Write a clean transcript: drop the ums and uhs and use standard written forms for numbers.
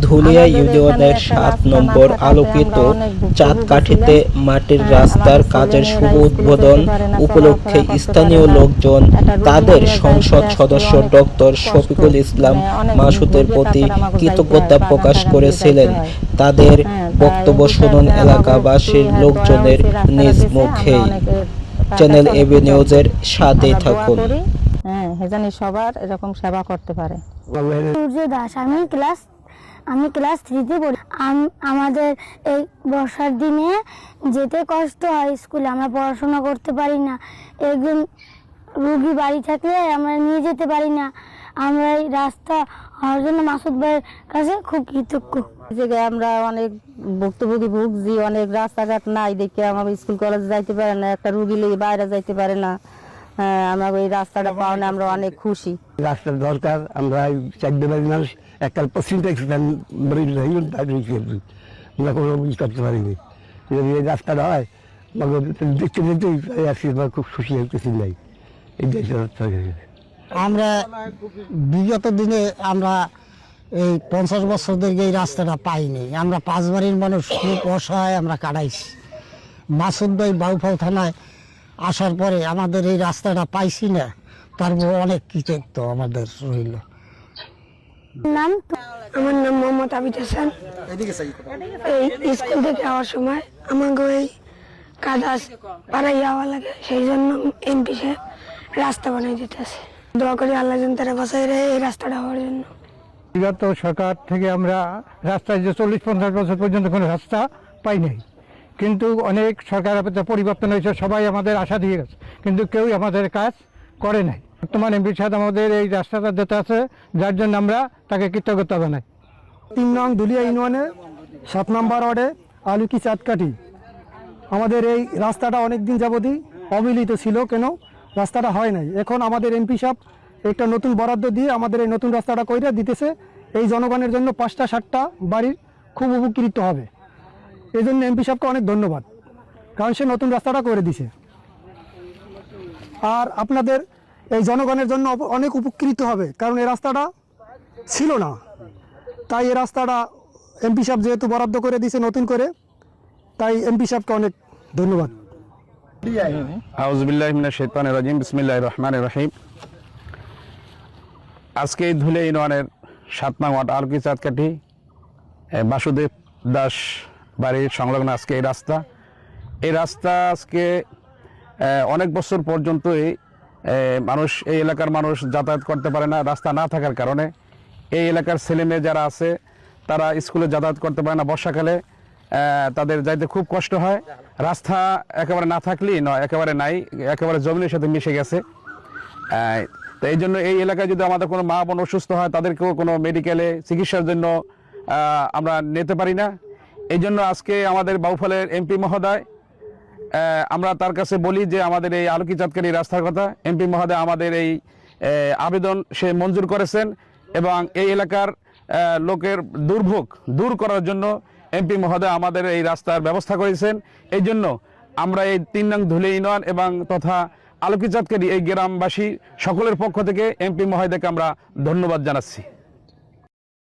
ধুলিয়া ইউনিয়নের ৭ নম্বর আলোকিত চাঁদকাঠিতে মাটির রাস্তার কাজের শুভ উদ্বোধন উপলক্ষে স্থানীয় লোকজন তাদের সংসদ সদস্য ডক্টর শফিকুল ইসলাম মাসুদের প্রতি কৃতজ্ঞতা প্রকাশ করেছিলেন। তাদের বক্তব্য শুনুন এলাকাবাসীর লোকজনের নিজ মুখেই। চ্যানেল এবি নিউজের সাথেই থাকুন। সবার এরকম সেবা করতে পারে। সূর্য দাস, আমি ক্লাস 3-তে পড়ি। আমাদের এই বর্ষার দিনে যেতে কষ্ট হয় স্কুলে, আমরা পড়াশোনা করতে পারি না। একজন রুগী বাড়ি থাকলে আমরা নিয়ে যেতে পারি না। আমরা এই রাস্তা হওয়ার জন্য মাসুদ ভাইয়ের কাছে খুব কৃতজ্ঞ। আমরা অনেক ভুক্তভোগী ভুগছি, অনেক রাস্তাঘাট নাই দেখে আমার স্কুল কলেজে যাইতে পারে না, একটা রুগী লেগে বাইরে যাইতে পারে না। আমরা এই রাস্তাটা পাওয়া আমরা অনেক খুশি। রাস্তার দরকার, আমরা চাকরিবাড়ি মানুষ এককাল পশ্চিমটা আমরা কোনো বুঝ করতে পারিনি। যদি এই রাস্তাটা হয় দেখতে দেখতেই আসছি, খুব খুশি হইতেছি নাই। আমরা বিগত দিনে আমরা এই 50 বছর ধরে এই রাস্তাটা পাইনি। আমরা 5 বাড়ির মানুষ খুব অসহায় আমরা কাটাইছি। মাসুদ ভাই বাউফল থানায় আসার পরে আমাদের এই রাস্তাটা পাইছি না, তারপর অনেক কৃতজ্ঞ আমাদের রইল। আমার নাম মোহাম্মদ আবিদ হাসান। এই স্কুল থেকে যাওয়ার সময় আমাকে ওই কাদা পাড়াই যাওয়া লাগে, সেই জন্য এমপি সাহেব রাস্তা বানাই দিতেছে। দোয়া করি আল্লাহ যেন তারা বাঁচাই রাখে এই রাস্তাটা হওয়ার জন্য। বিগত সরকার থেকে আমরা রাস্তায় যে 40-50 বছর পর্যন্ত কোনো রাস্তা পাই নাই, কিন্তু অনেক সরকার পরিবর্তন হয়েছে, সবাই আমাদের আশা দিয়ে গেছে, কিন্তু কেউই আমাদের কাজ করে নাই। বর্তমান এমপি সাহেব আমাদের এই রাস্তাটা দিতে আছে, যার জন্য আমরা তাকে কৃতজ্ঞতা জানাই। 3 নং ধুলিয়া ইউনিয়নে 7 নম্বর ওয়ার্ডে আলুকি চাঁদকাঠি আমাদের এই রাস্তাটা অনেক দিন যাবতই অবিলিত ছিল, কেন রাস্তাটা হয় নাই। এখন আমাদের এমপি সাহেব একটা নতুন বরাদ্দ দিয়ে আমাদের এই নতুন রাস্তাটা কইরা দিতেছে। এই জনগণের জন্য 5টা-7টা বাড়ির খুব উপকৃত হবে। এই জন্য এমপি সাহেবকে অনেক ধন্যবাদ, কারণ সে নতুন রাস্তাটা করে দিছে। আর আপনাদের এই জনগণের জন্য অনেক উপকৃত হবে, কারণ এই রাস্তাটা ছিল না, তাই এই রাস্তাটা এমপি সাহেব যেহেতু বরাদ্দ করে দিছে নতুন করে, তাই এমপি সাহেবকে অনেক ধন্যবাদ। আউযু বিল্লাহি মিনাশ শাইতানির রাজিম, বিসমিল্লাহির রহমানির রহিম। আজকে এই ধুলিয়া ইউনিয়নের 7 নং ওয়ার্ড আলুকি চাঁদকাঠি বাসুদেব দাস বাড়ির সংলগ্ন আজকে এই রাস্তা আজকে অনেক বছর পর্যন্তই মানুষ, এই এলাকার মানুষ যাতায়াত করতে পারে না রাস্তা না থাকার কারণে। এই এলাকার ছেলেমেয়ে যারা আছে তারা স্কুলে যাতায়াত করতে পারে না, বর্ষাকালে তাদের যাইতে খুব কষ্ট হয়। রাস্তা একেবারে না থাকলেই নয়, একেবারে নাই, একেবারে জমিনের সাথে মিশে গেছে। তো এই জন্য এই এলাকায় যদি আমাদের কোনো মা বোন অসুস্থ হয়, তাদেরকেও কোনো মেডিকেলে চিকিৎসার জন্য আমরা নিতে পারি না। এই জন্য আজকে আমাদের বাউফলের এমপি মহোদয়, আমরা তার কাছে বলি যে আমাদের এই আলুকি চাঁদকাঠি রাস্তার কথা এমপি মহোদয় আমাদের এই আবেদন সে মঞ্জুর করেছেন, এবং এই এলাকার লোকের দুর্ভোগ দূর করার জন্য এমপি মহোদয় আমাদের এই রাস্তার ব্যবস্থা করেছেন। এই জন্য আমরা এই 3 নং ধুলিয়া ইউনিয়ন এবং তথা আলুকি চাঁদকাঠি এই গ্রামবাসী সকলের পক্ষ থেকে এমপি মহোদয়কে আমরা ধন্যবাদ জানাচ্ছি।